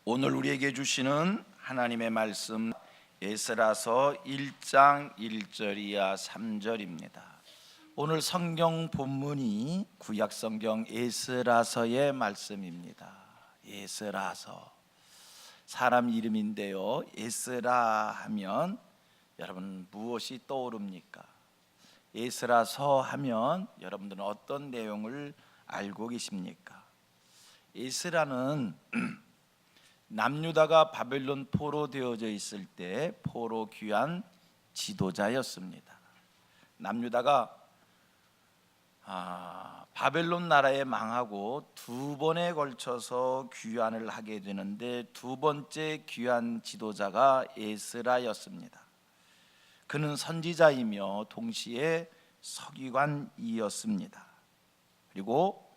오늘 우리에게 주시는 하나님의 말씀 에스라서 1장 1절이야 3절입니다. 오늘 성경 본문이 구약 성경 에스라서의 말씀입니다. 에스라서 사람 이름인데요, 에스라 하면 여러분 무엇이 떠오릅니까? 에스라서 하면 여러분들은 어떤 내용을 알고 계십니까? 에스라는 남유다가 바벨론 포로되어져 있을 때 포로 귀환 지도자였습니다. 남유다가 바벨론 나라에 망하고 두 번에 걸쳐서 귀환을 하게 되는데 두 번째 귀환 지도자가 에스라였습니다. 그는 선지자이며 동시에 서기관이었습니다. 그리고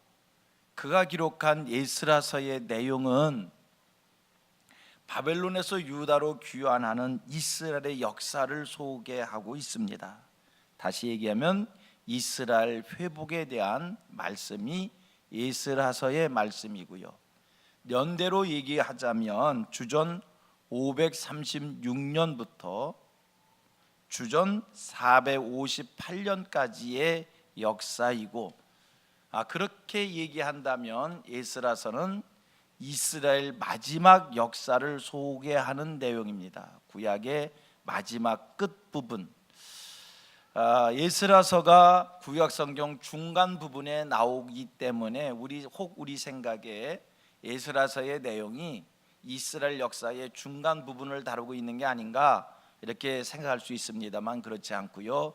그가 기록한 에스라서의 내용은 바벨론에서 유다로 귀환하는 이스라엘의 역사를 소개하고 있습니다. 다시 얘기하면 이스라엘 회복에 대한 말씀이 에스라서의 말씀이고요, 연대로 얘기하자면 주전 536년부터 주전 458년까지의 역사이고, 그렇게 얘기한다면 에스라서는 이스라엘 마지막 역사를 소개하는 내용입니다. 구약의 마지막 끝부분. 에스라서가 구약 성경 중간 부분에 나오기 때문에 우리 생각에 에스라서의 내용이 이스라엘 역사의 중간 부분을 다루고 있는 게 아닌가 이렇게 생각할 수 있습니다만 그렇지 않고요,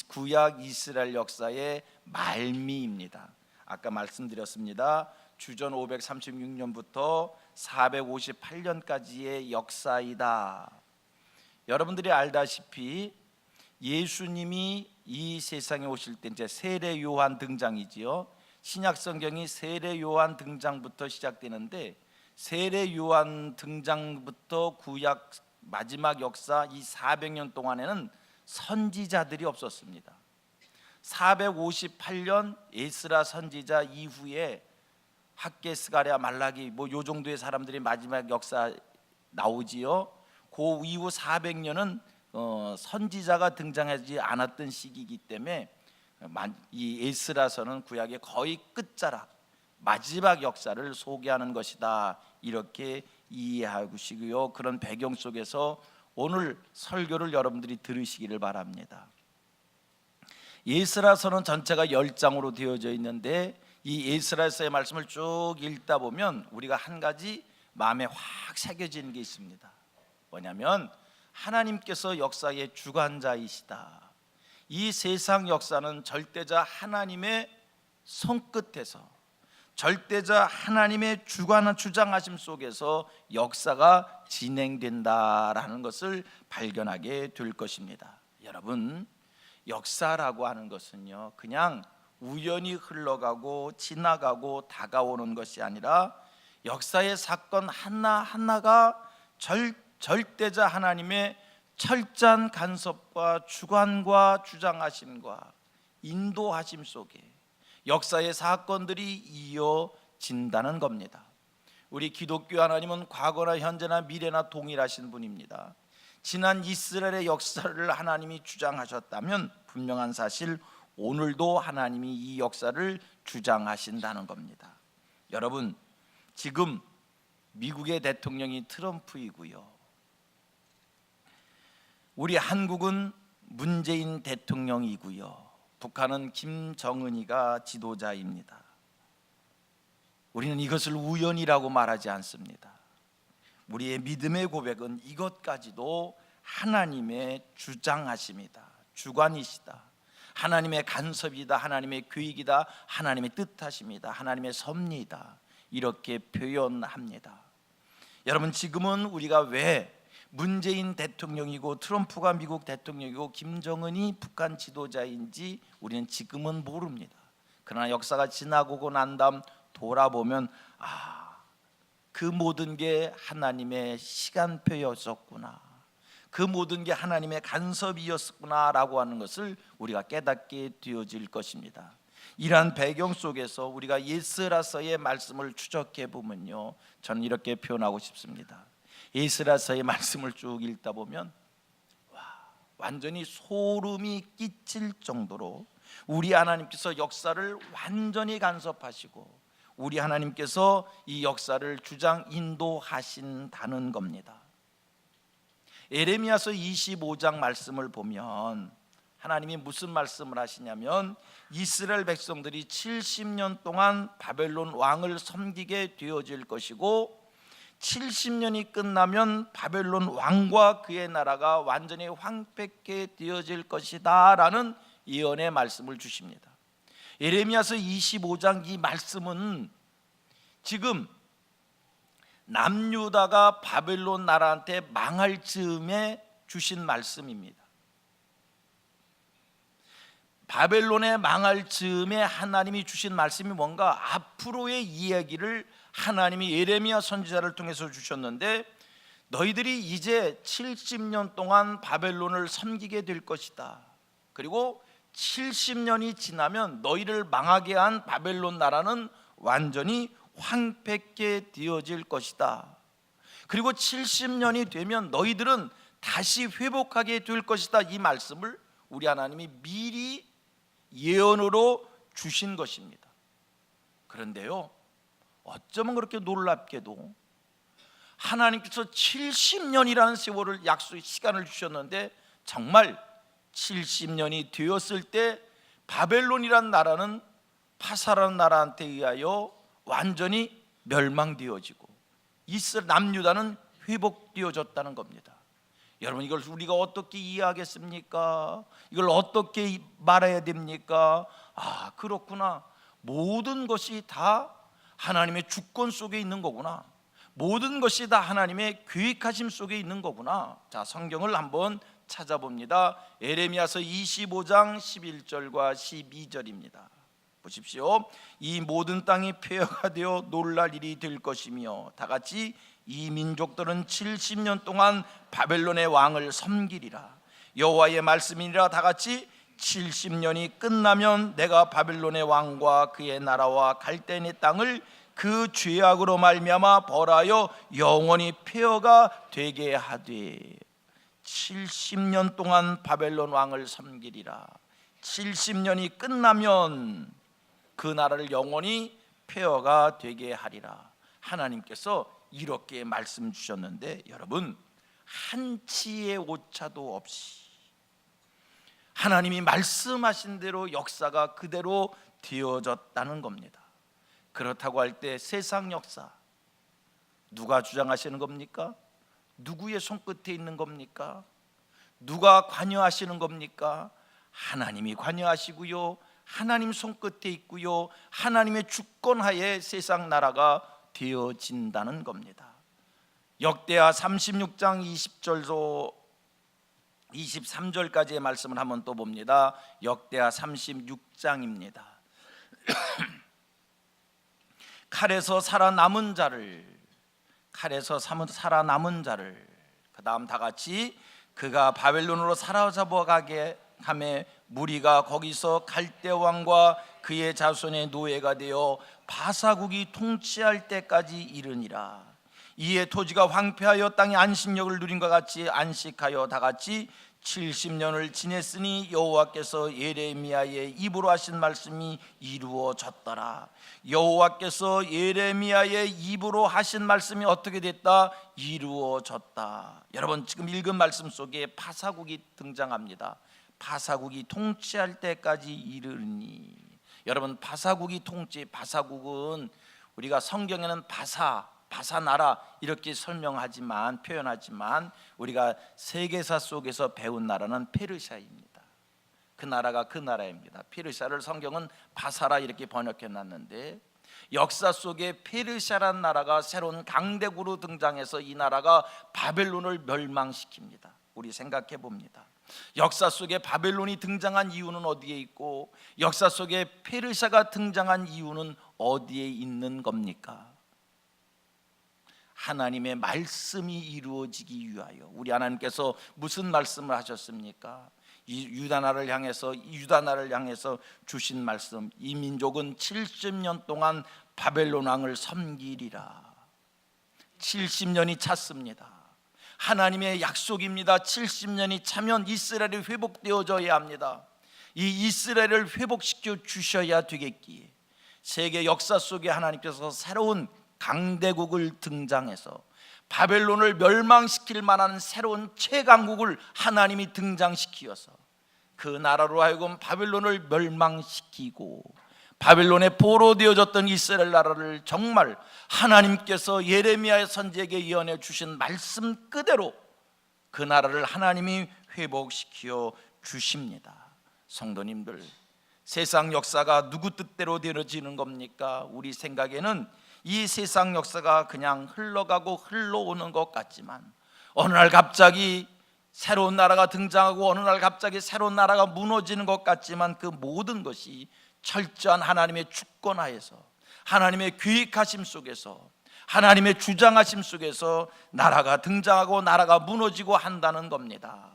구약 이스라엘 역사의 말미입니다. 아까 말씀드렸습니다. 주전 536년부터 458년까지의 역사이다. 여러분들이 알다시피 예수님이 이 세상에 오실 때 이제 세례 요한 등장이지요. 신약 성경이 세례 요한 등장부터 시작되는데 세례 요한 등장부터 구약 마지막 역사 이 400년 동안에는 선지자들이 없었습니다. 458년 에스라 선지자 이후에 학개, 스가랴, 말라기 요 정도의 사람들이 마지막 역사 나오지요. 그 이후 400년은 선지자가 등장하지 않았던 시기이기 때문에 이 에스라서는 구약의 거의 끝자락 마지막 역사를 소개하는 것이다, 이렇게 이해하시고요. 그런 배경 속에서 오늘 설교를 여러분들이 들으시기를 바랍니다. 에스라서는 전체가 10장으로 되어져 있는데 이 에스라서의 말씀을 쭉 읽다 보면 우리가 한 가지 마음에 확 새겨지는 게 있습니다. 뭐냐면 하나님께서 역사의 주관자이시다. 이 세상 역사는 절대자 하나님의 손끝에서, 절대자 하나님의 주장하심 속에서 역사가 진행된다라는 것을 발견하게 될 것입니다. 여러분, 역사라고 하는 것은요, 그냥 우연히 흘러가고 지나가고 다가오는 것이 아니라 역사의 사건 하나하나가 절대자 하나님의 철저한 간섭과 주관과 주장하심과 인도하심 속에 역사의 사건들이 이어진다는 겁니다. 우리 기독교 하나님은 과거나 현재나 미래나 동일하신 분입니다. 지난 이스라엘의 역사를 하나님이 주장하셨다면 분명한 사실 오늘도 하나님이 이 역사를 주장하신다는 겁니다. 여러분, 지금 미국의 대통령이 트럼프이고요, 우리 한국은 문재인 대통령이고요, 북한은 김정은이가 지도자입니다. 우리는 이것을 우연이라고 말하지 않습니다. 우리의 믿음의 고백은 이것까지도 하나님의 주장하심이다, 주관이시다, 하나님의 간섭이다, 하나님의 계획이다, 하나님의 뜻하심이다, 하나님의 섭리이다, 이렇게 표현합니다. 여러분, 지금은 우리가 왜 문재인 대통령이고 트럼프가 미국 대통령이고 김정은이 북한 지도자인지 우리는 지금은 모릅니다. 그러나 역사가 지나고 난 다음 돌아보면 그 모든 게 하나님의 시간표였었구나, 그 모든 게 하나님의 간섭이었구나 라고 하는 것을 우리가 깨닫게 되어질 것입니다. 이러한 배경 속에서 우리가 에스라서의 말씀을 추적해 보면요, 저는 이렇게 표현하고 싶습니다. 에스라서의 말씀을 쭉 읽다 보면 완전히 소름이 끼칠 정도로 우리 하나님께서 역사를 완전히 간섭하시고 우리 하나님께서 이 역사를 주장 인도하신다는 겁니다. 에레미야서 25장 말씀을 보면 하나님이 무슨 말씀을 하시냐면 이스라엘 백성들이 70년 동안 바벨론 왕을 섬기게 되어질 것이고 70년이 끝나면 바벨론 왕과 그의 나라가 완전히 황폐케 되어질 것이다 라는 예언의 말씀을 주십니다. 예레미야서 25장 이 말씀은 지금 남유다가 바벨론 나라한테 망할 즈음에 주신 말씀입니다. 바벨론에 망할 즈음에 하나님이 주신 말씀이 뭔가 앞으로의 이야기를 하나님이 예레미야 선지자를 통해서 주셨는데, 너희들이 이제 70년 동안 바벨론을 섬기게 될 것이다. 그리고 70년이 지나면 너희를 망하게 한 바벨론 나라는 완전히 황폐케 되어질 것이다. 그리고 70년이 되면 너희들은 다시 회복하게 될 것이다. 이 말씀을 우리 하나님이 미리 예언으로 주신 것입니다. 그런데요, 어쩌면 그렇게 놀랍게도 하나님께서 70년이라는 세월을 약속 시간을 주셨는데 정말 70년이 되었을 때 바벨론이란 나라는 파사라는 나라한테 의하여 완전히 멸망되어지고 남유다는 회복되어졌다는 겁니다. 여러분, 이걸 우리가 어떻게 이해하겠습니까? 이걸 어떻게 말해야 됩니까? 아, 그렇구나. 모든 것이 다 하나님의 주권 속에 있는 거구나. 모든 것이 다 하나님의 계획하심 속에 있는 거구나. 자, 성경을 한번 찾아봅니다. 에레미야서 25장 11절과 12절입니다. 보십시오. 이 모든 땅이 폐허가 되어 놀랄 일이 될 것이며 다 같이 이 민족들은 70년 동안 바벨론의 왕을 섬기리라. 여호와의 말씀이니라. 다 같이 70년이 끝나면 내가 바벨론의 왕과 그의 나라와 갈대인의 땅을 그 죄악으로 말미암아 벌하여 영원히 폐허가 되게 하되 70년 동안 바벨론 왕을 섬기리라. 70년이 끝나면 그 나라를 영원히 폐허가 되게 하리라. 하나님께서 이렇게 말씀 주셨는데, 여러분, 한치의 오차도 없이 하나님이 말씀하신 대로 역사가 그대로 되어졌다는 겁니다. 그렇다고 할 때 세상 역사 누가 주장하시는 겁니까? 누구의 손끝에 있는 겁니까? 누가 관여하시는 겁니까? 하나님이 관여하시고요, 하나님 손끝에 있고요, 하나님의 주권하에 세상 나라가 되어진다는 겁니다. 역대하 36장 20절로 23절까지의 말씀을 한번 또 봅니다. 역대하 36장입니다. 칼에서 살아남은 자를 그 다음 다 같이 그가 바벨론으로 사로잡아가게 하매 무리가 거기서 갈대 왕과 그의 자손의 노예가 되어 바사국이 통치할 때까지 이르니라. 이에 토지가 황폐하여 땅의 안식력을 누린 것 같이 안식하여 다 같이 70년을 지냈으니 여호와께서 예레미야의 입으로 하신 말씀이 이루어졌더라. 여호와께서 예레미야의 입으로 하신 말씀이 어떻게 됐다? 이루어졌다. 여러분, 지금 읽은 말씀 속에 바사국이 등장합니다. 바사국이 통치할 때까지 이르니. 여러분, 바사국은 우리가 성경에는 바사 나라 이렇게 설명하지만, 표현하지만 우리가 세계사 속에서 배운 나라는 페르시아입니다. 그 나라가 그 나라입니다. 페르시아를 성경은 바사라 이렇게 번역해 놨는데, 역사 속에 페르시아라는 나라가 새로운 강대국으로 등장해서 이 나라가 바벨론을 멸망시킵니다. 우리 생각해 봅니다. 역사 속에 바벨론이 등장한 이유는 어디에 있고, 역사 속에 페르시아가 등장한 이유는 어디에 있는 겁니까? 하나님의 말씀이 이루어지기 위하여. 우리 하나님께서 무슨 말씀을 하셨습니까? 이 유다나를 향해서 주신 말씀, 이 민족은 70년 동안 바벨론 왕을 섬기리라. 70년이 찼습니다. 하나님의 약속입니다. 70년이 차면 이스라엘이 회복되어져야 합니다. 이 이스라엘을 회복시켜 주셔야 되겠기에 세계 역사 속에 하나님께서 새로운 강대국을 등장해서 바벨론을 멸망시킬 만한 새로운 최강국을 하나님이 등장시키어서 그 나라로 하여금 바벨론을 멸망시키고 바벨론에 포로되어졌던 이스라엘 나라를 정말 하나님께서 예레미야의 선지자에게 예언해 주신 말씀 그대로 그 나라를 하나님이 회복시켜 주십니다. 성도님들, 세상 역사가 누구 뜻대로 되어지는 겁니까? 우리 생각에는 이 세상 역사가 그냥 흘러가고 흘러오는 것 같지만 어느 날 갑자기 새로운 나라가 등장하고 어느 날 갑자기 새로운 나라가 무너지는 것 같지만 그 모든 것이 철저한 하나님의 주권하에서 하나님의 계획하심 속에서 하나님의 주장하심 속에서 나라가 등장하고 나라가 무너지고 한다는 겁니다.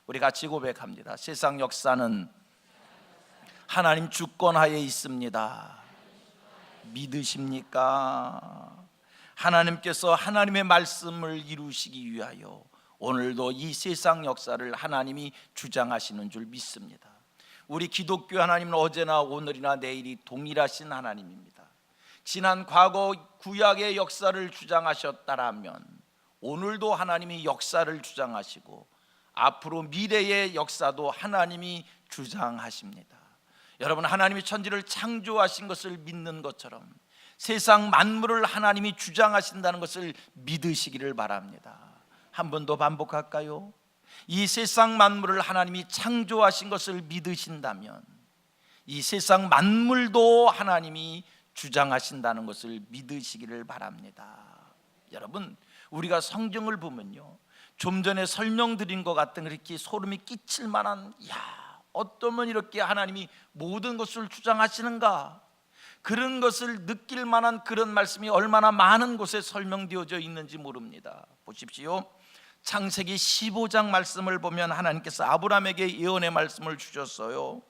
우리 같이 고백합니다. 세상 역사는 하나님 주권하에 있습니다. 믿으십니까? 하나님께서 하나님의 말씀을 이루시기 위하여 오늘도 이 세상 역사를 하나님이 주장하시는 줄 믿습니다. 우리 기독교 하나님은 어제나 오늘이나 내일이 동일하신 하나님입니다. 지난 과거 구약의 역사를 주장하셨다라면 오늘도 하나님이 역사를 주장하시고 앞으로 미래의 역사도 하나님이 주장하십니다. 여러분, 하나님이 천지를 창조하신 것을 믿는 것처럼 세상 만물을 하나님이 주장하신다는 것을 믿으시기를 바랍니다. 한 번 더 반복할까요? 이 세상 만물을 하나님이 창조하신 것을 믿으신다면 이 세상 만물도 하나님이 주장하신다는 것을 믿으시기를 바랍니다. 여러분, 우리가 성경을 보면요, 좀 전에 설명드린 것 같은 그렇게 소름이 끼칠 만한, 어쩌면 이렇게 하나님이 모든 것을 주장하시는가, 그런 것을 느낄 만한 그런 말씀이 얼마나 많은 곳에 설명되어져 있는지 모릅니다. 보십시오. 창세기 15장 말씀을 보면 하나님께서 아브라함에게 예언의 말씀을 주셨어요.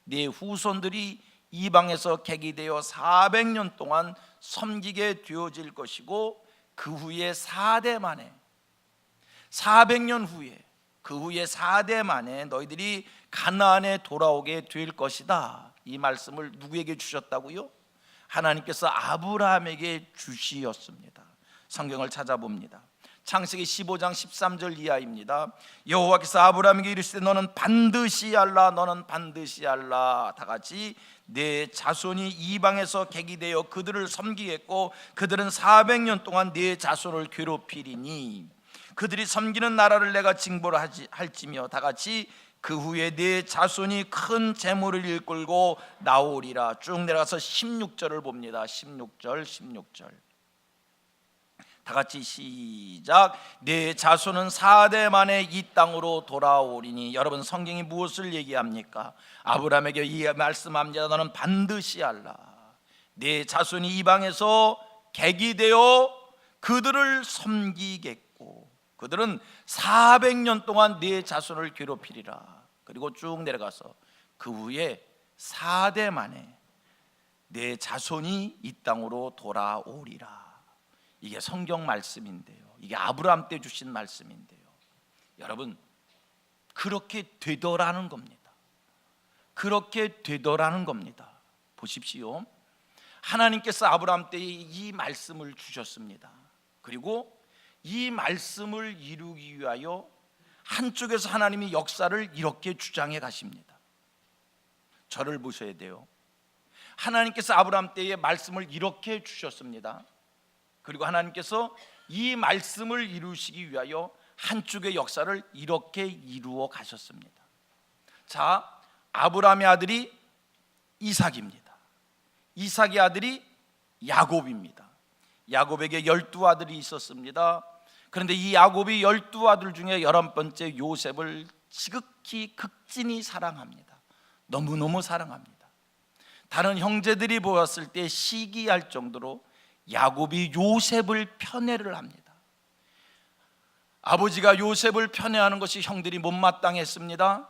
네 후손들이 이방에서 객이되어 400년 동안 섬기게 되어질 것이고 그 후에 4대 만에 400년 후에 그 후에 4대 만에 너희들이 가나안에 돌아오게 될 것이다. 이 말씀을 누구에게 주셨다고요? 하나님께서 아브라함에게 주시었습니다. 성경을 찾아봅니다. 창세기 15장 13절 이하입니다. 여호와께서 아브라함에게 이르시되 너는 반드시 알라, 너는 반드시 알라. 다 같이 내 자손이 이방에서 객이 되어 그들을 섬기겠고 그들은 400년 동안 내 자손을 괴롭히리니 그들이 섬기는 나라를 내가 징벌 할지며 다 같이 그 후에 내 자손이 큰 재물을 일끌고 나오리라. 쭉 내려가서 16절을 봅니다. 16절 다 같이 시작. 내 자손은 4대 만에 이 땅으로 돌아오리니. 여러분, 성경이 무엇을 얘기합니까? 아브라함에게 이 말씀합니다. 너는 반드시 알라. 내 자손이 이방에서 객이 되어 그들을 섬기겠고 그들은 400년 동안 네 자손을 괴롭히리라. 그리고 쭉 내려가서 그 후에 4대 만에 내 자손이 이 땅으로 돌아오리라. 이게 성경 말씀인데요, 이게 아브라함 때 주신 말씀인데요, 여러분, 그렇게 되더라는 겁니다. 그렇게 되더라는 겁니다. 보십시오. 하나님께서 아브라함 때 이 말씀을 주셨습니다. 그리고 이 말씀을 이루기 위하여 한쪽에서 하나님이 역사를 이렇게 주장해 가십니다. 저를 보셔야 돼요. 하나님께서 아브라함 때의 말씀을 이렇게 주셨습니다. 그리고 하나님께서 이 말씀을 이루시기 위하여 한쪽의 역사를 이렇게 이루어 가셨습니다. 자, 아브라함의 아들이 이삭입니다. 이삭의 아들이 야곱입니다. 야곱에게 12아들이 있었습니다. 그런데 이 야곱이 12아들 중에 11번째 요셉을 지극히 극진히 사랑합니다. 너무너무 사랑합니다. 다른 형제들이 보았을 때 시기할 정도로 야곱이 요셉을 편애를 합니다. 아버지가 요셉을 편애하는 것이 형들이 못마땅했습니다.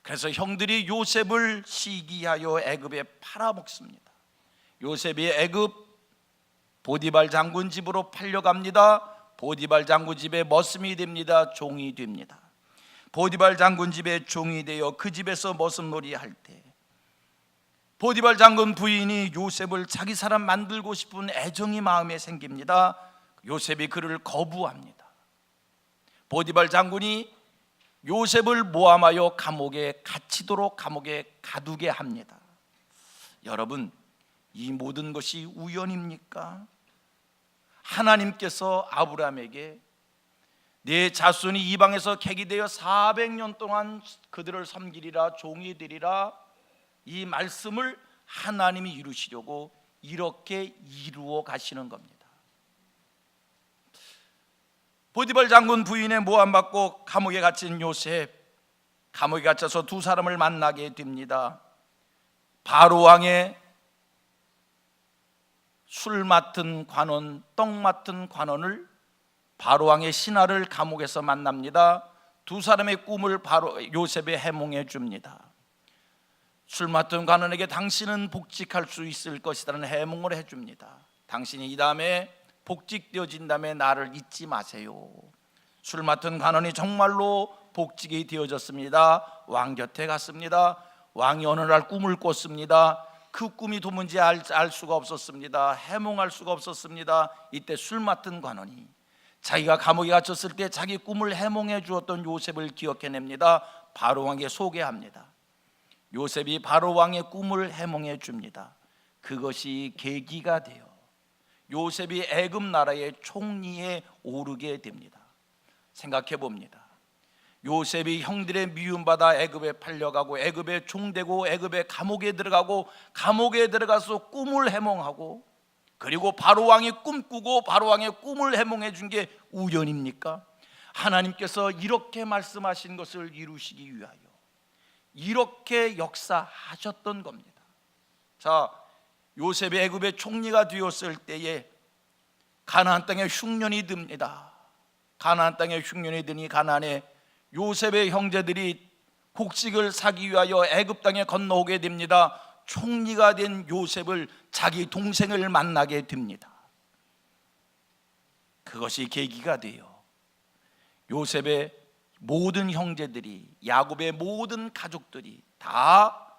그래서 형들이 요셉을 시기하여 애굽에 팔아먹습니다. 요셉이 애굽 보디발 장군 집으로 팔려갑니다. 보디발 장군 집에 머슴이 됩니다. 종이 됩니다. 보디발 장군 집에 종이 되어 그 집에서 머슴놀이 할 때 보디발 장군 부인이 요셉을 자기 사람 만들고 싶은 애정이 마음에 생깁니다. 요셉이 그를 거부합니다. 보디발 장군이 요셉을 모함하여 감옥에 갇히도록 감옥에 가두게 합니다. 여러분, 이 모든 것이 우연입니까? 하나님께서 아브라함에게 네 자손이 이방에서 객이 되어 400년 동안 그들을 섬기리라, 종이 되리라, 이 말씀을 하나님이 이루시려고 이렇게 이루어 가시는 겁니다. 보디발 장군 부인의 모함받고 감옥에 갇힌 요셉, 감옥에 갇혀서 두 사람을 만나게 됩니다. 바로 왕의 술 맡은 관원, 떡 맡은 관원을 바로 왕의 신하를 감옥에서 만납니다. 두 사람의 꿈을 바로 요셉에 해몽해 줍니다. 술 맡은 관원에게 당신은 복직할 수 있을 것이라는 해몽을 해줍니다. 당신이 이 다음에 복직되어진 다음에 나를 잊지 마세요. 술 맡은 관원이 정말로 복직이 되어졌습니다. 왕 곁에 갔습니다. 왕이 어느 날 꿈을 꿨습니다. 그 꿈이 도무지 알 수가 없었습니다. 해몽할 수가 없었습니다. 이때 술 맡은 관원이 자기가 감옥에 갇혔을 때 자기 꿈을 해몽해 주었던 요셉을 기억해냅니다. 바로 왕에게 소개합니다. 요셉이 바로 왕의 꿈을 해몽해 줍니다. 그것이 계기가 되어 요셉이 애굽 나라의 총리에 오르게 됩니다. 생각해 봅니다. 요셉이 형들의 미움받아 애굽에 팔려가고 애굽에 종되고 애굽의 감옥에 들어가고 감옥에 들어가서 꿈을 해몽하고 그리고 바로 왕이 꿈꾸고 바로 왕의 꿈을 해몽해 준 게 우연입니까? 하나님께서 이렇게 말씀하신 것을 이루시기 위하여 이렇게 역사하셨던 겁니다. 자, 요셉이 애굽의 총리가 되었을 때에 가나안 땅에 흉년이 듭니다. 가나안 땅에 흉년이 드니 가나안에 요셉의 형제들이 곡식을 사기 위하여 애굽 땅에 건너오게 됩니다. 총리가 된 요셉을 자기 동생을 만나게 됩니다. 그것이 계기가 돼요. 요셉의 모든 형제들이, 야곱의 모든 가족들이 다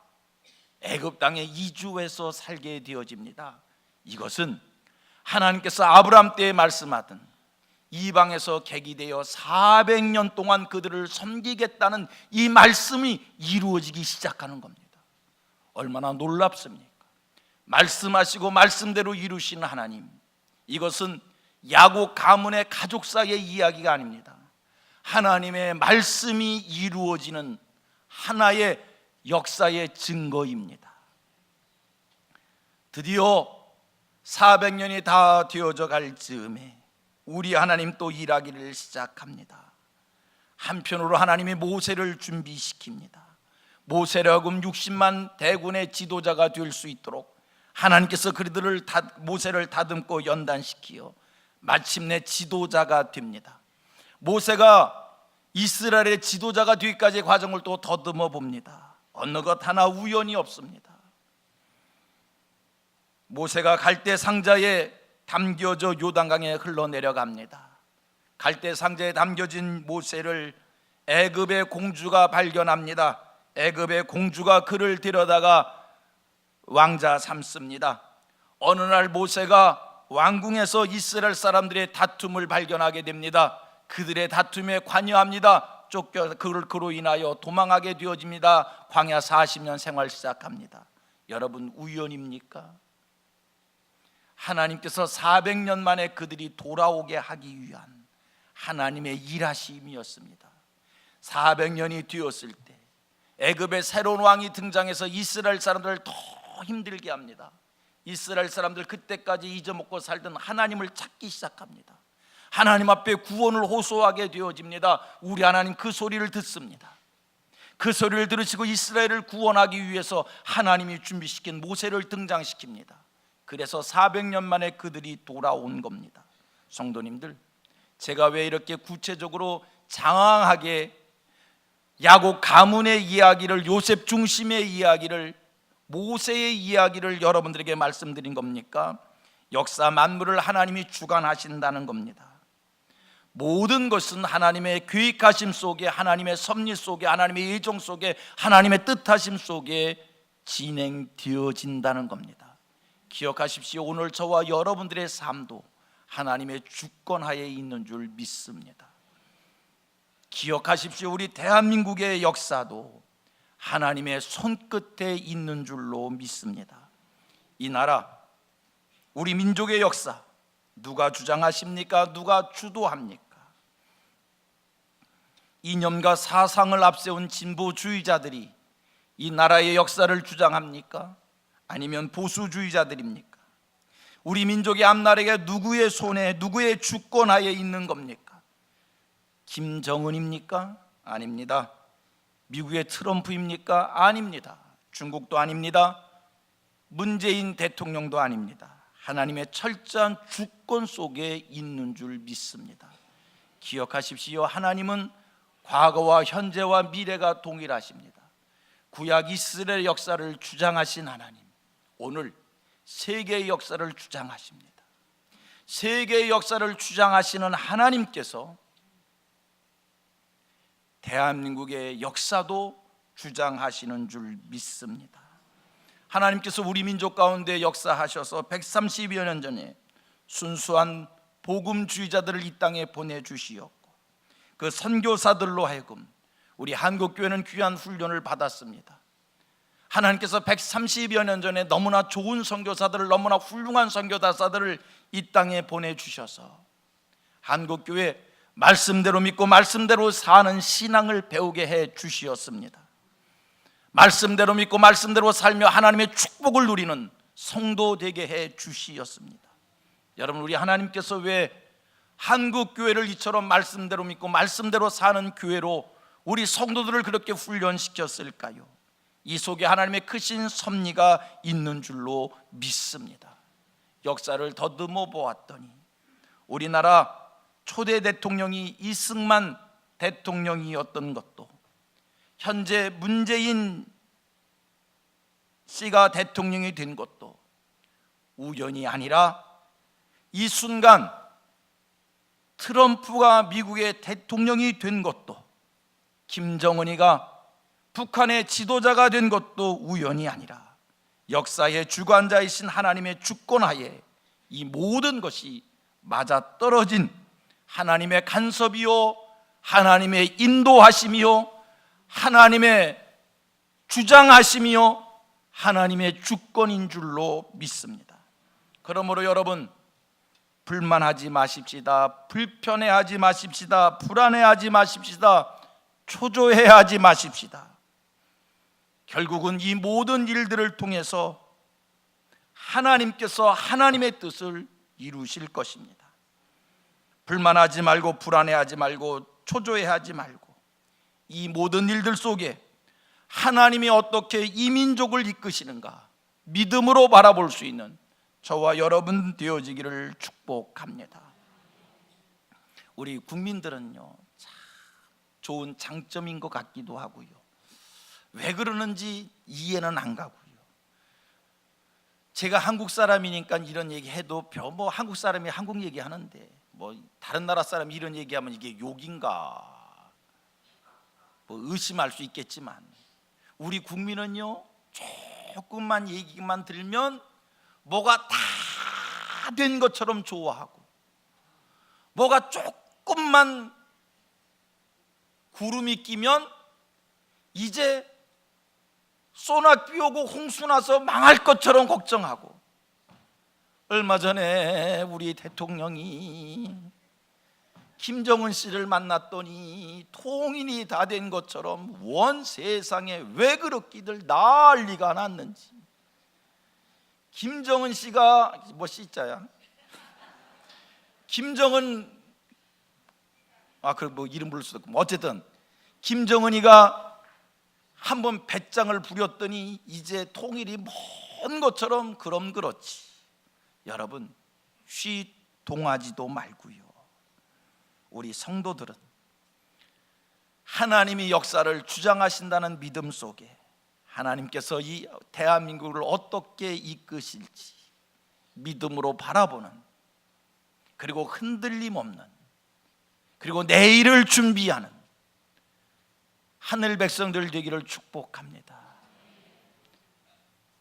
애굽 땅에 이주해서 살게 되어집니다. 이것은 하나님께서 아브라함 때에 말씀하던 이방에서 객이 되어 400년 동안 그들을 섬기겠다는 이 말씀이 이루어지기 시작하는 겁니다. 얼마나 놀랍습니까? 말씀하시고 말씀대로 이루시는 하나님, 이것은 야곱 가문의 가족 사이의 이야기가 아닙니다. 하나님의 말씀이 이루어지는 하나의 역사의 증거입니다. 드디어 400년이 다 되어져 갈 즈음에 우리 하나님 또 일하기를 시작합니다. 한편으로 하나님이 모세를 준비시킵니다. 모세를 하여금 60만 대군의 지도자가 될 수 있도록 하나님께서 그들을 모세를 다듬고 연단시키어 마침내 지도자가 됩니다. 모세가 이스라엘의 지도자가 되기까지의 과정을 또 더듬어 봅니다. 어느 것 하나 우연이 없습니다. 모세가 갈대 상자에 담겨져 요단강에 흘러내려갑니다. 갈대 상자에 담겨진 모세를 애굽의 공주가 발견합니다. 애굽의 공주가 그를 데려다가 왕자 삼습니다. 어느 날 모세가 왕궁에서 이스라엘 사람들의 다툼을 발견하게 됩니다. 그들의 다툼에 관여합니다. 쫓겨 그로 인하여 도망하게 되어집니다. 광야 40년 생활 시작합니다. 여러분, 우연입니까? 하나님께서 400년 만에 그들이 돌아오게 하기 위한 하나님의 일하심이었습니다. 400년이 되었을 때 애굽의 새로운 왕이 등장해서 이스라엘 사람들을 더 힘들게 합니다. 이스라엘 사람들 그때까지 잊어먹고 살던 하나님을 찾기 시작합니다. 하나님 앞에 구원을 호소하게 되어집니다. 우리 하나님 그 소리를 듣습니다. 그 소리를 들으시고 이스라엘을 구원하기 위해서 하나님이 준비시킨 모세를 등장시킵니다. 그래서 400년 만에 그들이 돌아온 겁니다. 성도님들, 제가 왜 이렇게 구체적으로 장황하게 야곱 가문의 이야기를, 요셉 중심의 이야기를, 모세의 이야기를 여러분들에게 말씀드린 겁니까? 역사 만물을 하나님이 주관하신다는 겁니다. 모든 것은 하나님의 계획하심 속에, 하나님의 섭리 속에, 하나님의 예정 속에, 하나님의 뜻하심 속에 진행되어진다는 겁니다. 기억하십시오. 오늘 저와 여러분들의 삶도 하나님의 주권하에 있는 줄 믿습니다. 기억하십시오. 우리 대한민국의 역사도 하나님의 손끝에 있는 줄로 믿습니다. 이 나라, 우리 민족의 역사 누가 주장하십니까? 누가 주도합니까? 이념과 사상을 앞세운 진보주의자들이 이 나라의 역사를 주장합니까? 아니면 보수주의자들입니까? 우리 민족의 앞나라가 누구의 손에, 누구의 주권하에 있는 겁니까? 김정은입니까? 아닙니다. 미국의 트럼프입니까? 아닙니다. 중국도 아닙니다. 문재인 대통령도 아닙니다. 하나님의 철저한 주권 속에 있는 줄 믿습니다. 기억하십시오. 하나님은 과거와 현재와 미래가 동일하십니다. 구약 이스라엘 역사를 주장하신 하나님, 오늘 세계의 역사를 주장하십니다. 세계의 역사를 주장하시는 하나님께서 대한민국의 역사도 주장하시는 줄 믿습니다. 하나님께서 우리 민족 가운데 역사하셔서 130여 년 전에 순수한 복음주의자들을 이 땅에 보내주시었고, 그 선교사들로 하여금 우리 한국교회는 귀한 훈련을 받았습니다. 하나님께서 130여 년 전에 너무나 좋은 선교사들을, 너무나 훌륭한 선교사들을 이 땅에 보내주셔서 한국교회 말씀대로 믿고 말씀대로 사는 신앙을 배우게 해 주시었습니다. 말씀대로 믿고 말씀대로 살며 하나님의 축복을 누리는 성도 되게 해 주시었습니다. 여러분, 우리 하나님께서 왜 한국교회를 이처럼 말씀대로 믿고 말씀대로 사는 교회로 우리 성도들을 그렇게 훈련시켰을까요? 이 속에 하나님의 크신 섭리가 있는 줄로 믿습니다. 역사를 더듬어 보았더니 우리나라 초대 대통령이 이승만 대통령이었던 것도, 현재 문재인 씨가 대통령이 된 것도 우연이 아니라 이 순간 트럼프가 미국의 대통령이 된 것도, 김정은이가 북한의 지도자가 된 것도 우연이 아니라 역사의 주관자이신 하나님의 주권하에 이 모든 것이 맞아떨어진 하나님의 간섭이요, 하나님의 인도하심이요, 하나님의 주장하심이요, 하나님의 주권인 줄로 믿습니다. 그러므로 여러분, 불만하지 마십시다. 불편해하지 마십시다. 불안해하지 마십시다. 초조해하지 마십시다. 결국은 이 모든 일들을 통해서 하나님께서 하나님의 뜻을 이루실 것입니다. 불만하지 말고, 불안해하지 말고, 초조해하지 말고, 이 모든 일들 속에 하나님이 어떻게 이 민족을 이끄시는가 믿음으로 바라볼 수 있는 저와 여러분 되어지기를 축복합니다. 우리 국민들은요, 참 좋은 장점인 것 같기도 하고요, 왜 그러는지 이해는 안 가고요. 제가 한국 사람이니까 이런 얘기 해도 뭐 한국 사람이 한국 얘기 하는데 뭐 다른 나라 사람이 이런 얘기하면 이게 욕인가 뭐 의심할 수 있겠지만, 우리 국민은요, 조금만 얘기만 들면 뭐가 다 된 것처럼 좋아하고, 뭐가 조금만 구름이 끼면 이제 소나기 오고 홍수 나서 망할 것처럼 걱정하고, 얼마 전에 우리 대통령이 김정은 씨를 만났더니 통인이 다 된 것처럼 원 세상에 왜 그렇게들 난리가 났는지. 김정은 씨가 뭐 씨자야? 김정은, 그럼 뭐 이름 부를 수도 없고, 어쨌든 김정은이가 한번 배짱을 부렸더니 이제 통일이 먼 것처럼 그럼 그렇지. 여러분, 쉬동하지도 말고요. 우리 성도들은 하나님이 역사를 주장하신다는 믿음 속에 하나님께서 이 대한민국을 어떻게 이끄실지 믿음으로 바라보는, 그리고 흔들림 없는, 그리고 내일을 준비하는 하늘 백성들 되기를 축복합니다.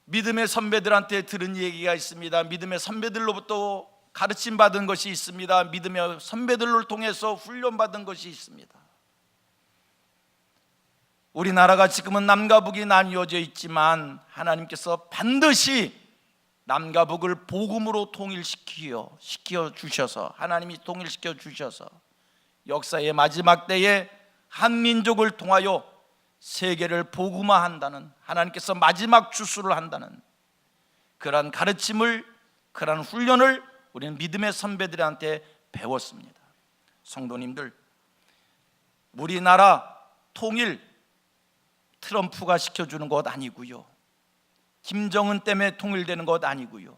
믿음의 선배들한테 들은 얘기가 있습니다. 믿음의 선배들로부터 가르침 받은 것이 있습니다. 믿음의 선배들을 통해서 훈련받은 것이 있습니다. 우리나라가 지금은 남과 북이 나뉘어져 있지만 하나님께서 반드시 남과 북을 복음으로 통일시켜 주셔서, 하나님이 통일시켜 주셔서 역사의 마지막 때에 한 민족을 통하여 세계를 복음화한다는, 하나님께서 마지막 주수를 한다는 그러한 가르침을, 그러한 훈련을 우리는 믿음의 선배들한테 배웠습니다. 성도님들, 우리나라 통일 트럼프가 시켜주는 것 아니고요, 김정은 때문에 통일되는 것 아니고요,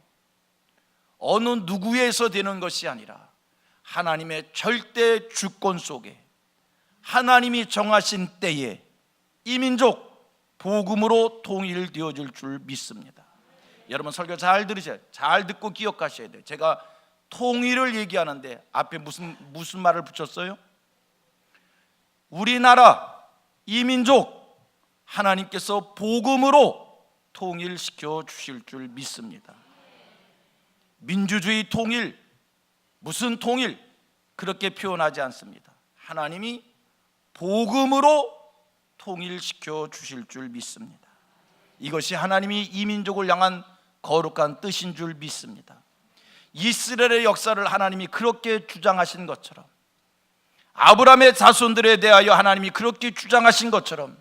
어느 누구에서 되는 것이 아니라 하나님의 절대 주권 속에 하나님이 정하신 때에 이 민족 복음으로 통일되어질 줄 믿습니다. 여러분 설교 잘 들으셔야 돼요. 잘 듣고 기억하셔야 돼요. 제가 통일을 얘기하는데 앞에 무슨 말을 붙였어요? 우리나라 이 민족 하나님께서 복음으로 통일시켜 주실 줄 믿습니다. 민주주의 통일, 무슨 통일, 그렇게 표현하지 않습니다. 하나님이 복음으로 통일시켜 주실 줄 믿습니다. 이것이 하나님이 이 민족을 향한 거룩한 뜻인 줄 믿습니다. 이스라엘의 역사를 하나님이 그렇게 주장하신 것처럼, 아브라함의 자손들에 대하여 하나님이 그렇게 주장하신 것처럼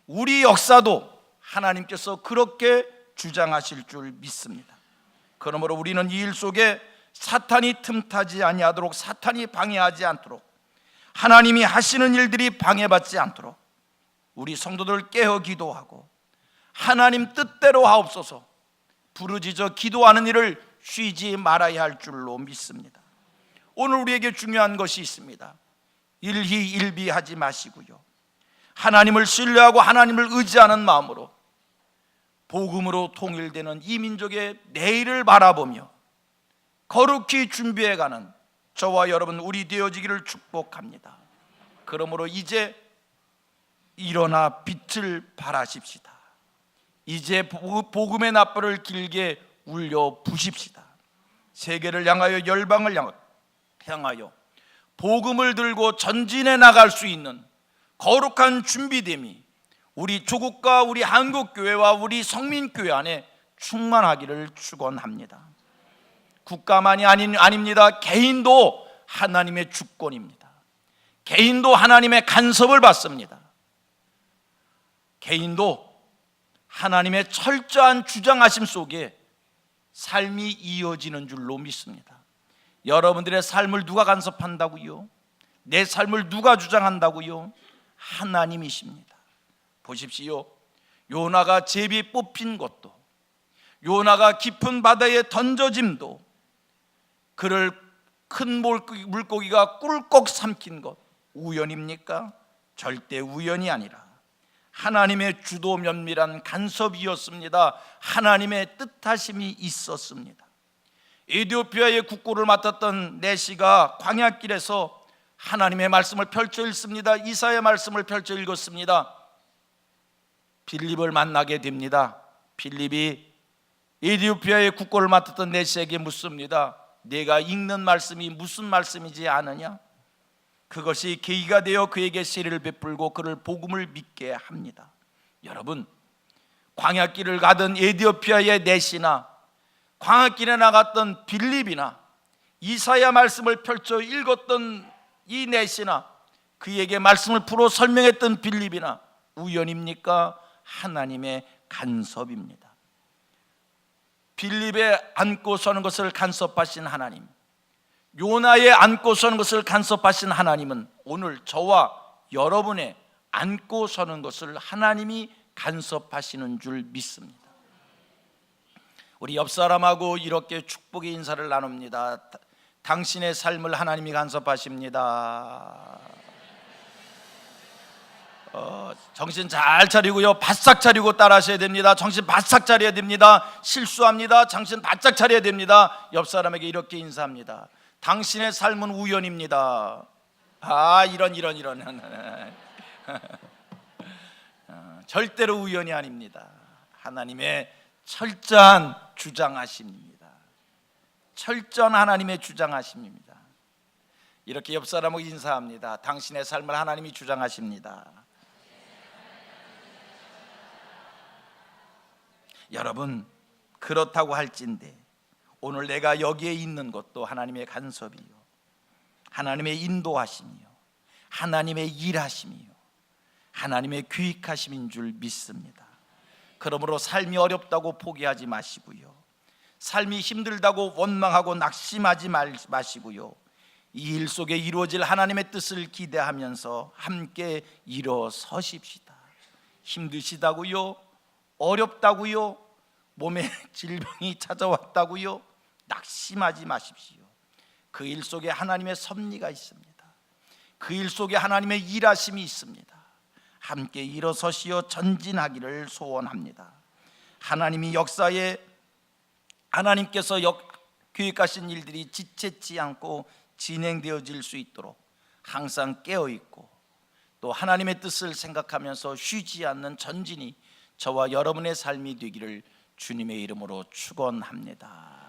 우리 역사도 하나님께서 그렇게 주장하실 줄 믿습니다. 그러므로 우리는 이 일 속에 사탄이 틈타지 아니하도록, 사탄이 방해하지 않도록, 하나님이 하시는 일들이 방해받지 않도록 우리 성도들 깨어 기도하고 하나님 뜻대로 하옵소서 부르짖어 기도하는 일을 쉬지 말아야 할 줄로 믿습니다. 오늘 우리에게 중요한 것이 있습니다. 일희일비하지 마시고요, 하나님을 신뢰하고 하나님을 의지하는 마음으로 복음으로 통일되는 이 민족의 내일을 바라보며 거룩히 준비해가는 저와 여러분 우리 되어지기를 축복합니다. 그러므로 이제 일어나 빛을 발하십시다. 이제 복음의 낫벌을 길게 울려 부십시다. 세계를 향하여, 열방을 향하여 복음을 들고 전진해 나갈 수 있는 거룩한 준비됨이 우리 조국과 우리 한국교회와 우리 성민교회 안에 충만하기를 축원합니다. 국가만이 아닙니다. 개인도 하나님의 주권입니다. 개인도 하나님의 간섭을 받습니다. 개인도 하나님의 철저한 주장하심 속에 삶이 이어지는 줄로 믿습니다. 여러분들의 삶을 누가 간섭한다고요? 내 삶을 누가 주장한다고요? 하나님이십니다. 보십시오. 요나가 제비에 뽑힌 것도, 요나가 깊은 바다에 던져짐도, 그를 큰 물고기가 꿀꺽 삼킨 것 우연입니까? 절대 우연이 아니라 하나님의 주도 면밀한 간섭이었습니다. 하나님의 뜻하심이 있었습니다. 에티오피아의 국고를 맡았던 내시가 광야길에서 하나님의 말씀을 펼쳐 읽습니다. 이사야의 말씀을 펼쳐 읽었습니다. 빌립을 만나게 됩니다. 빌립이 에티오피아의 국고를 맡았던 내시에게 묻습니다. 내가 읽는 말씀이 무슨 말씀이지 아느냐? 그것이 계기가 되어 그에게 세례를 베풀고 그를 복음을 믿게 합니다. 여러분, 광야길을 가던 에티오피아의 내시나 광야길에 나갔던 빌립이나 이사야 말씀을 펼쳐 읽었던 이 내시나 그에게 말씀을 풀어 설명했던 빌립이나 우연입니까? 하나님의 간섭입니다. 빌립의 안고 서는 것을 간섭하신 하나님, 요나의 안고 서는 것을 간섭하신 하나님은 오늘 저와 여러분의 안고 서는 것을 하나님이 간섭하시는 줄 믿습니다. 우리 옆 사람하고 이렇게 축복의 인사를 나눕니다. 당신의 삶을 하나님이 간섭하십니다. 정신 잘 차리고요, 바싹 차리고 따라하셔야 됩니다. 정신 바싹 차려야 됩니다. 실수합니다. 정신 바짝 차려야 됩니다. 옆 사람에게 이렇게 인사합니다. 당신의 삶은 우연입니다. 이런 절대로 우연이 아닙니다. 하나님의 철저한 주장하심입니다. 철저한 하나님의 주장하심입니다. 이렇게 옆 사람에게 인사합니다. 당신의 삶을 하나님이 주장하십니다. 여러분, 그렇다고 할진대 오늘 내가 여기에 있는 것도 하나님의 간섭이요, 하나님의 인도하심이요, 하나님의 일하심이요, 하나님의 귀익하심인 줄 믿습니다. 그러므로 삶이 어렵다고 포기하지 마시고요, 삶이 힘들다고 원망하고 낙심하지 마시고요, 이 일 속에 이루어질 하나님의 뜻을 기대하면서 함께 일어서십시다. 힘드시다고요? 어렵다고요? 몸에 질병이 찾아왔다고요? 낙심하지 마십시오. 그 일 속에 하나님의 섭리가 있습니다. 그 일 속에 하나님의 일하심이 있습니다. 함께 일어서시어 전진하기를 소원합니다. 하나님이 역사에 하나님께서 계획하신 일들이 지체치 않고 진행되어질 수 있도록 항상 깨어있고 또 하나님의 뜻을 생각하면서 쉬지 않는 전진이 저와 여러분의 삶이 되기를 주님의 이름으로 축원합니다.